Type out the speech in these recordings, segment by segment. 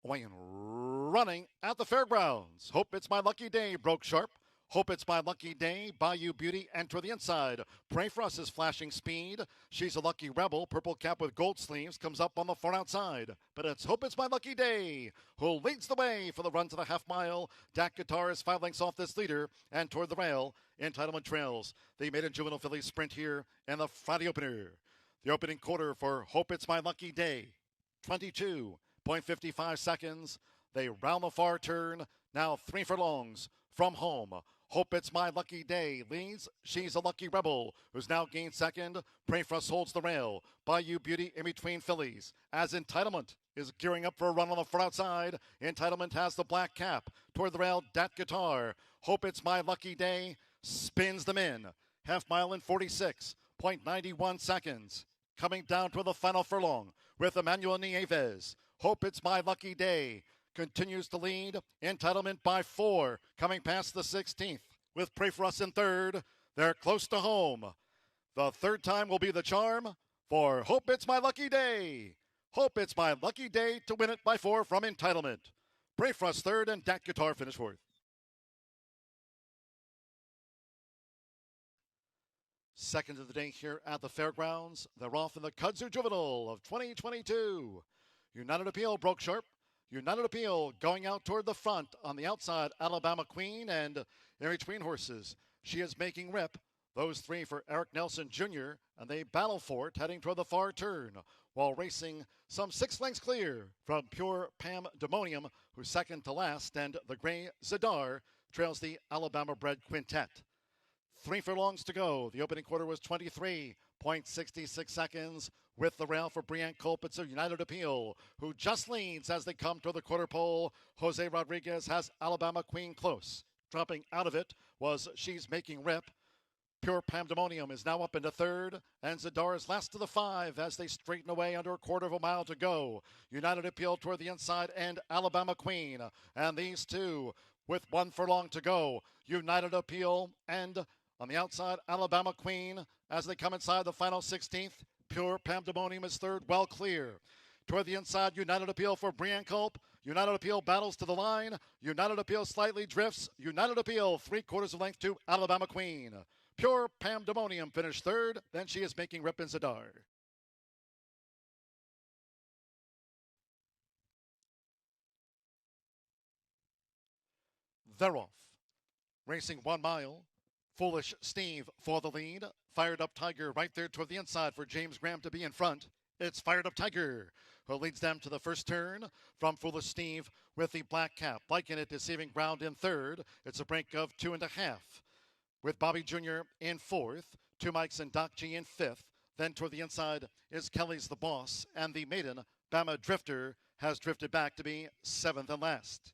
Away and running at the fairgrounds. Hope It's My Lucky Day broke sharp. Hope It's My Lucky Day, Bayou Beauty, enter the inside. Pray for Us is flashing speed. She's a lucky rebel, purple cap with gold sleeves, comes up on the far outside. But it's Hope It's My Lucky Day, who leads the way for the run to the half mile. Dak Guitar is 5 lengths off this leader and toward the rail. Entitlement trails. The maiden juvenile filly sprint here in the Friday opener. The opening quarter for Hope It's My Lucky Day, 22.55 seconds. They round the far turn, now 3 furlongs from home. Hope It's My Lucky Day leads. She's a Lucky Rebel, who's now gained second. Pray for Us holds the rail. Bayou Beauty in between fillies. As Entitlement is gearing up for a run on the far outside. Entitlement has the black cap. Toward the rail, Dat Guitar. Hope It's My Lucky Day spins them in. Half mile in 46.91 seconds. Coming down to the final furlong with Emmanuel Nieves. Hope It's My Lucky Day continues to lead. Entitlement by 4, coming past the 16th with Pray for Us in third. They're close to home. The third time will be the charm for Hope It's My Lucky Day. Hope It's My Lucky Day to win it by 4 from Entitlement. Pray for Us third and Dat Guitar finish fourth. Second of the day here at the fairgrounds. They're off in the Kudzu Juvenile of 2022. United Appeal broke sharp. United Appeal going out toward the front. On the outside, Alabama Queen, and in between horses, She Is Making Rip. Those 3 for Eric Nelson Jr., and they battle for it heading toward the far turn while racing some 6 lengths clear from Pure Pandemonium, who's second to last, and the Gray Zadar trails the Alabama bred quintet. 3 furlongs to go. The opening quarter was 23.66 seconds. With the rail for Brianne Colpitz of United Appeal, who just leads as they come to the quarter pole. Jose Rodriguez has Alabama Queen close. Dropping out of it was She's Making Rip. Pure Pandemonium is now up into third, and Zadar is last to the 5 as they straighten away under a quarter of a mile to go. United Appeal toward the inside, and Alabama Queen. And these two with 1 furlong to go. United Appeal and on the outside, Alabama Queen as they come inside the final 16th. Pure Pandemonium is third, well clear. Toward the inside, United Appeal for Brianne Culp. United Appeal battles to the line. United Appeal slightly drifts. United Appeal 3/4 of length to Alabama Queen. Pure Pandemonium finished third. Then She Is Making Rip in Zadar. They're off. Racing 1 mile. Foolish Steve for the lead. Fired Up Tiger right there toward the inside for James Graham to be in front. It's Fired Up Tiger who leads them to the first turn from Foolish Steve with the black cap. Liking It deceiving ground in third. It's a break of 2.5. With Bobby Jr. in fourth. 2 Mikes and Doc G in fifth. Then toward the inside is Kelly's the Boss, and the maiden Bama Drifter has drifted back to be 7th and last.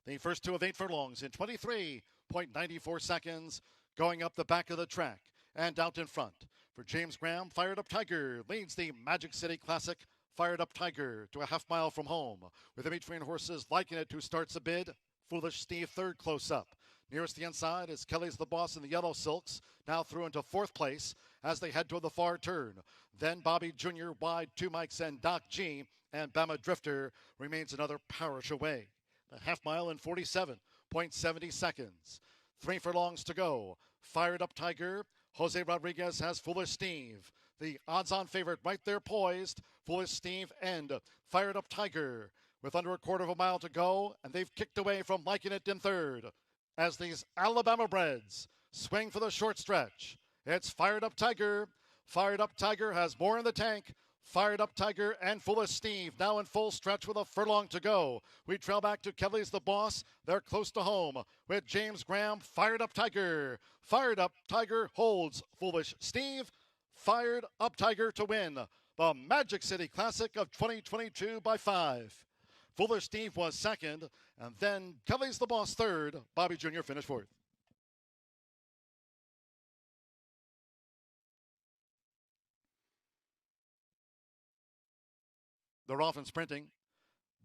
The first 2 of 8 furlongs in 23.94 seconds. Going up the back of the track and out in front for James Graham. Fired Up Tiger leads the Magic City Classic. Fired Up Tiger to a half mile from home with in between horses Liking It, who starts a bid. Foolish Steve third close up. Nearest the inside is Kelly's the Boss in the yellow silks, now through into 4th place as they head toward the far turn. Then Bobby Jr. wide, 2 Mikes and Doc G, and Bama Drifter remains another parish away. A half mile in 47.70 seconds. 3 furlongs to go. Fired Up Tiger. Jose Rodriguez has Foolish Steve. The odds-on favorite right there poised. Foolish Steve and Fired Up Tiger with under a quarter of a mile to go. And they've kicked away from Liking It in third as these Alabama breds swing for the short stretch. It's Fired Up Tiger. Fired Up Tiger has more in the tank. Fired Up Tiger and Foolish Steve now in full stretch with a furlong to go. We trail back to Kelly's the Boss. They're close to home with James Graham. Fired Up Tiger. Fired Up Tiger holds Foolish Steve. Fired Up Tiger to win the Magic City Classic of 2022 by 5. Foolish Steve was second, and then Kelly's the Boss third. Bobby Jr. finished fourth. They're off and sprinting.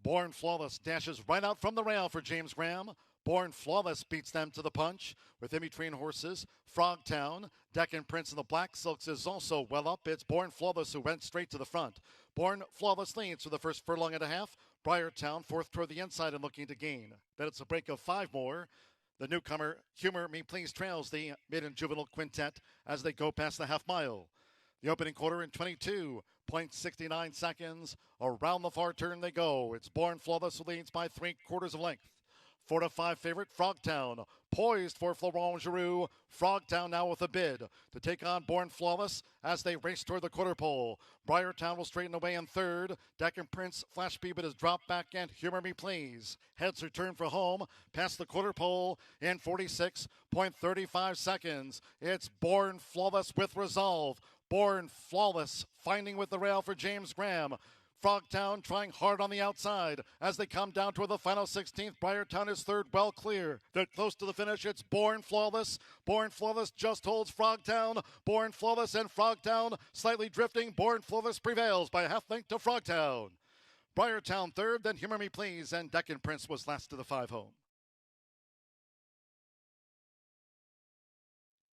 Born Flawless dashes right out from the rail for James Graham. Born Flawless beats them to the punch with in between horses. Frogtown, Deccan Prince in the Black Silks is also well up. It's Born Flawless who went straight to the front. Born Flawless leads for the first furlong and a half. Briartown fourth toward the inside and looking to gain. Then it's a break of 5 more. The newcomer, Humor Me Please, trails the maiden juvenile quintet as they go past the half mile. The opening quarter in 22.69 seconds. Around the far turn they go. It's Born Flawless who leads by 3/4 of length. 4 to 5 favorite, Frogtown, poised for Florent Giroux. Frogtown now with a bid to take on Born Flawless as they race toward the quarter pole. Briartown will straighten away in third. Deccan Prince, Flash Beebit has dropped back and Humor Me Please heads return for home past the quarter pole in 46.35 seconds. It's Born Flawless with resolve. Born Flawless finding with the rail for James Graham. Frogtown trying hard on the outside as they come down toward the final 16th. Briartown is third, well clear. They're close to the finish. It's Born Flawless. Born Flawless just holds Frogtown. Born Flawless and Frogtown slightly drifting. Born Flawless prevails by a half length to Frogtown. Briartown third, then Humor Me Please, and Deccan Prince was last to the 5 home.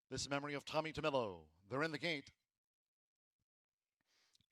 This is memory of Tommy Tomillo. They're in the gate.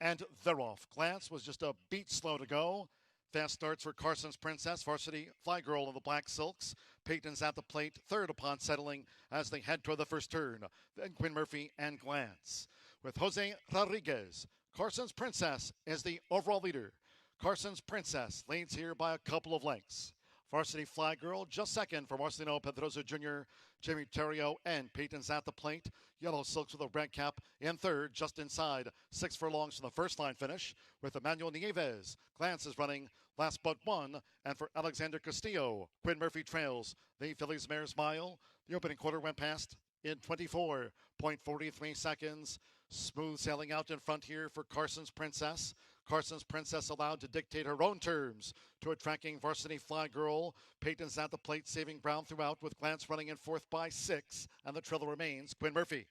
And they're off. Glance was just a beat slow to go. Fast starts for Carson's Princess, Varsity Fly Girl in the black silks. Peyton's at the plate, third upon settling as they head toward the first turn. Then Quinn Murphy and Glance. With Jose Rodriguez, Carson's Princess is the overall leader. Carson's Princess leads here by a couple of lengths. Varsity Fly Girl just second for Marcelino Pedrosa Jr., Jamie Terrio, and Peyton's at the plate. Yellow Silks with a red cap in third, just inside 6 furlongs from the first line finish. With Emmanuel Nieves, Glance is running last but one, and for Alexander Castillo, Quinn Murphy trails the Phillies Mares Mile. The opening quarter went past in 24.43 seconds. Smooth sailing out in front here for Carson's Princess. Carson's Princess allowed to dictate her own terms to a tracking Varsity Fly Girl. Peyton's at the plate, saving ground throughout with Glance running in fourth by 6, and the trailer remains Quinn Murphy.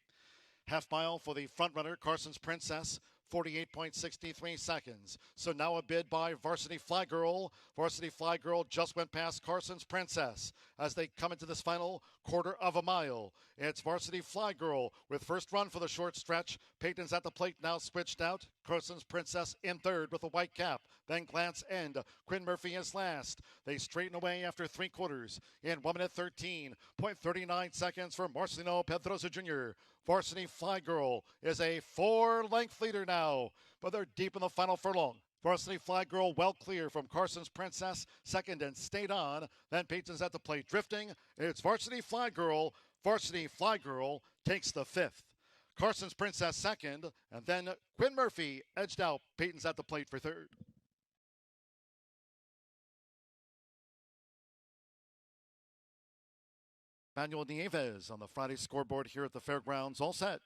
Half mile for the front runner, Carson's Princess, 48.63 seconds. So now a bid by Varsity Fly Girl. Varsity Fly Girl just went past Carson's Princess as they come into this final quarter of a mile. It's Varsity Fly Girl with first run for the short stretch. Peyton's at the plate now switched out. Carson's Princess in third with a white cap. Then Glance end. Quinn Murphy is last. They straighten away after 3/4 in 1 minute 13.39 seconds for Marcelino Pedrosa Jr. Varsity Fly Girl is a 4-length leader now, but they're deep in the final furlong. Varsity Fly Girl well clear from Carson's Princess, second and stayed on. Then Peyton's at the plate drifting. It's Varsity Fly Girl. Varsity Fly Girl takes the 5th. Carson's Princess second, and then Quinn Murphy edged out. Peyton's at the plate for third. Manuel Nieves on the Friday scoreboard here at the fairgrounds, all set.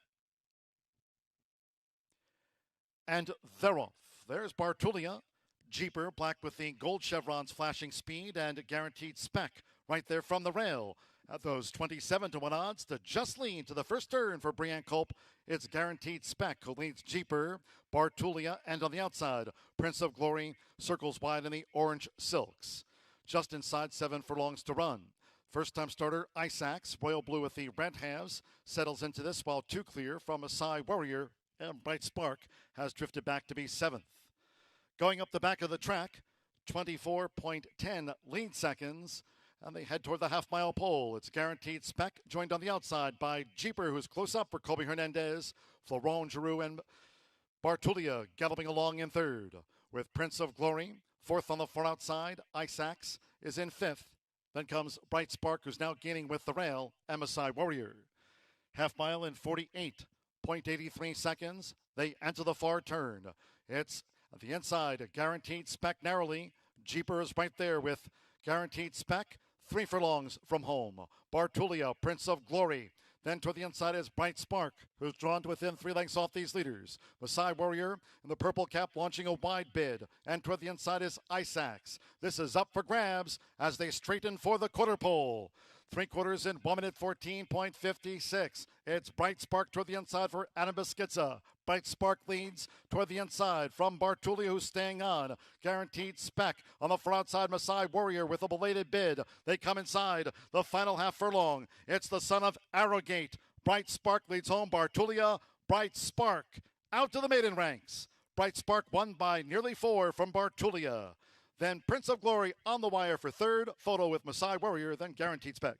And they're off. There's Bartulia, Jeeper, black with the gold chevrons flashing speed and guaranteed spec right there from the rail. At those 27-1 odds to just lead to the first turn for Brianne Culp. It's guaranteed spec who leads Jeeper, Bartulia, and on the outside, Prince of Glory circles wide in the orange silks. Just inside 7 furlongs to run. First-time starter, Isaacs, royal blue with the red halves, settles into this while Too Clear from Asai Warrior and Bright Spark has drifted back to be 7th. Going up the back of the track, 24.10 lead seconds, and they head toward the half-mile pole. It's guaranteed spec, joined on the outside by Jeeper, who's close up for Colby Hernandez, Florent Giroux, and Bartulia galloping along in third. With Prince of Glory, fourth on the far outside, Isaacs is in 5th. Then comes Bright Spark, who's now gaining with the rail, MSI Warrior. Half mile in 48.83 seconds. They enter the far turn. It's at the inside, a guaranteed spec narrowly. Jeeper is right there with guaranteed spec. 3 furlongs from home. Bartulia, Prince of Glory. Then to the inside is Bright Spark, who's drawn to within 3 lengths off these leaders. Masai Warrior in the purple cap launching a wide bid. And toward the inside is Isaacs. This is up for grabs as they straighten for the quarter pole. 3/4 in 1 minute 14.56. It's Bright Spark toward the inside for Adam Beschizza. Bright Spark leads toward the inside from Bartulia, who's staying on. Guaranteed spec on the far outside, Masai Warrior with a belated bid. They come inside the final half furlong. It's the son of Arrogate. Bright Spark leads home. Bartulia, Bright Spark out to the maiden ranks. Bright Spark won by nearly 4 from Bartulia. Then Prince of Glory on the wire for third. Photo with Masai Warrior, then Guaranteed Spec.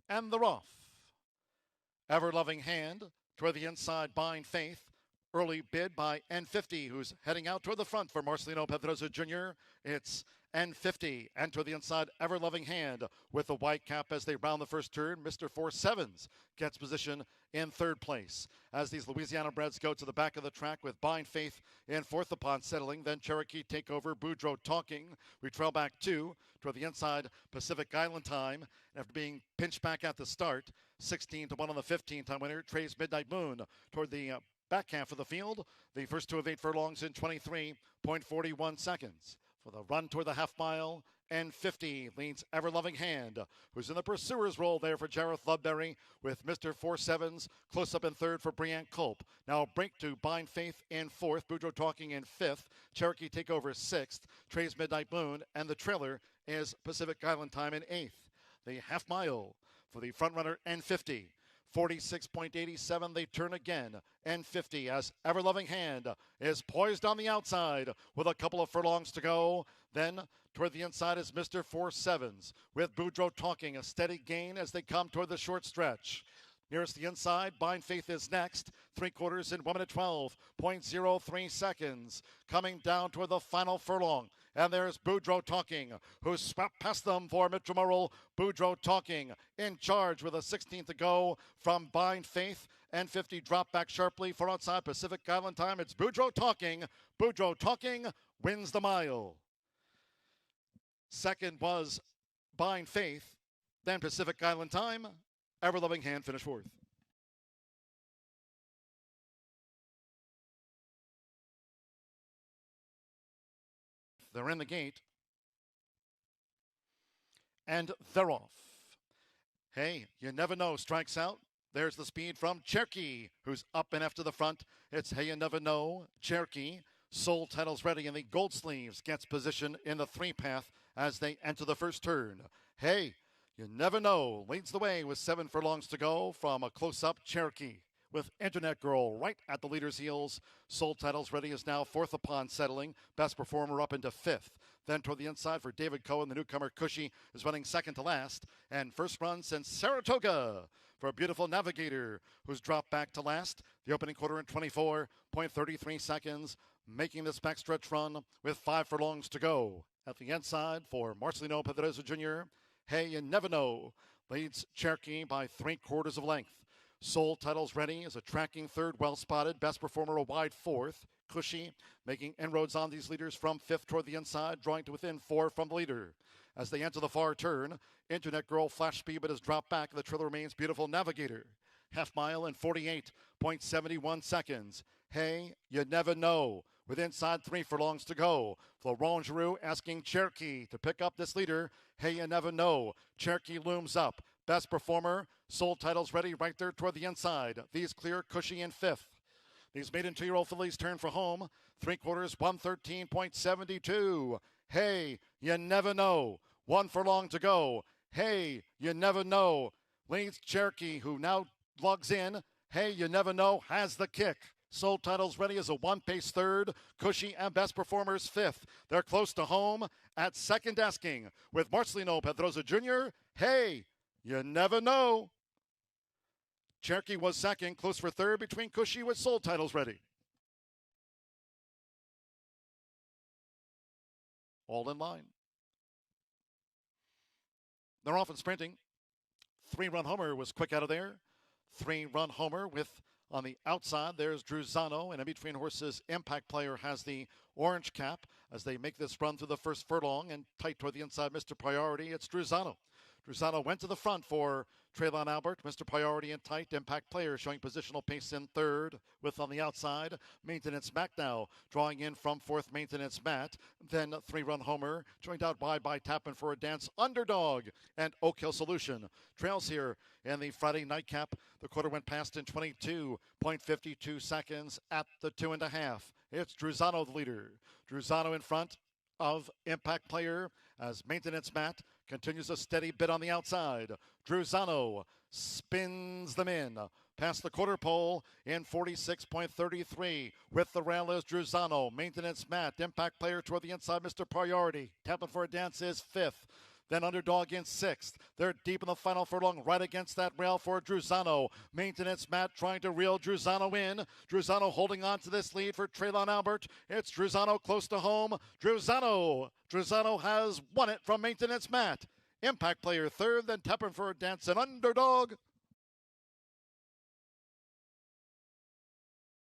And the Rough. Ever Loving Hand toward the inside, Bind Faith. Early bid by N50, who's heading out toward the front for Marcelino Pedroza Jr. It's N50, and toward the inside, Ever Loving Hand with the white cap as they round the first turn. Mr. 47s gets position in third place. As these Louisiana breds go to the back of the track with Bind Faith in fourth upon settling, then Cherokee Takeover, Boudreaux Talking. We trail back two toward the inside, Pacific Island Time. After being pinched back at the start, 16-1 on the 15-time winner, Trey's Midnight Moon toward the back half of the field. The first two of 8 furlongs in 23.41 seconds. For the run toward the half mile, N50 leads Ever Loving Hand, who's in the pursuer's role there for Jareth Ludbury, with Mr. 47s close up in third for Brianne Culp. Now break to Bind Faith in fourth, Boudreaux Talking in fifth, Cherokee Takeover sixth, Trey's Midnight Moon, and the trailer is Pacific Island Time in eighth. The half mile for the front runner N50. 46.87, they turn again. N50 as Ever Loving Hand is poised on the outside with a couple of furlongs to go. Then toward the inside is Mr. 47s with Boudreaux Talking, a steady gain as they come toward the short stretch. Nearest the inside, Bind Faith is next. 3/4 in 1 minute 12.03 seconds. Coming down toward the final furlong. And there's Boudreaux Talking, who swept past them for Mitchell Merrill. Boudreaux Talking in charge with a 16th to go from Bind Faith. N50 drop back sharply for outside Pacific Island Time. It's Boudreaux Talking. Boudreaux Talking wins the mile. Second was Bind Faith. Then Pacific Island Time. Ever Loving Hand finished fourth. They're in the gate. And they're off. Hey, you never know. Strikes out. There's the speed from Cherokee, who's up and after the front. It's Hey, you never know. Cherokee. Soul Titles ready in the gold sleeves. Gets position in the three path as they enter the first turn. Hey, you never know. Leads the way with 7 furlongs to go from a close-up Cherokee. With Internet Girl right at the leader's heels. Soul Titles ready is now fourth upon settling. Best Performer up into fifth. Then toward the inside for David Cohen, the newcomer Cushy is running second to last. And first run since Saratoga for a Beautiful Navigator, who's dropped back to last. The opening quarter in 24.33 seconds, making this backstretch run with 5 furlongs to go. At the inside for Marcelino Pedroza Jr., Hey, you never know, leads Cherokee by 3/4 of length. Soul Titles ready is a tracking third, well spotted. Best Performer a wide fourth. Cushy making inroads on these leaders from fifth toward the inside, drawing to within 4 from the leader. As they enter the far turn, Internet Girl flash speed but has dropped back. The trailer remains Beautiful Navigator. Half mile in 48.71 seconds. Hey, you never know. With inside 3 furlongs to go. Florent Giroux asking Cherokee to pick up this leader. Hey, you never know. Cherokee looms up. Best Performer, Soul Titles ready right there toward the inside. These clear Cushy in fifth. These maiden 2-year-old fillies turn for home. 3/4, 113.72. Hey, you never know. 1 furlong to go. Hey, you never know. Leads Cherokee, who now lugs in. Hey, you never know, has the kick. Soul Titles ready as a 1-pace third. Cushy and Best Performers fifth. They're close to home at second asking with Marcelino Pedroza Jr. Hey, you never know. Cherokee was second, close for third between Cushy with Soul Titles ready. All in line. They're off and sprinting. 3-run homer was quick out of there. 3-run homer with on the outside, there's Druzano, and in between horses, Impact Player has the orange cap as they make this run through the first furlong, and tight toward the inside, Mr. Priority, it's Druzano. Druzano went to the front for Traylon Albert. Mr. Priority and tight. Impact Player showing positional pace in third. With on the outside, Maintenance Matt now drawing in from fourth, Maintenance Matt. Then 3-run homer. Joined out by Tappan for a dance. Underdog and Oak Hill Solution. Trails here in the Friday nightcap. The quarter went past in 22.52 seconds at the 2.5. It's Druzano the leader. Druzano in front of Impact Player as Maintenance Matt continues a steady bit on the outside. Druzano spins them in. Past the quarter pole in 46.33. With the rail is Druzano. Maintenance Matt. Impact Player toward the inside, Mr. Priority. Tapping for a dance is fifth. Then Underdog in sixth. They're deep in the final furlong, right against that rail for Druzano. Maintenance Matt trying to reel Druzano in. Druzano holding on to this lead for Traylon Albert. It's Druzano close to home. Druzano has won it from Maintenance Matt. Impact Player third, then tapping for a dance and Underdog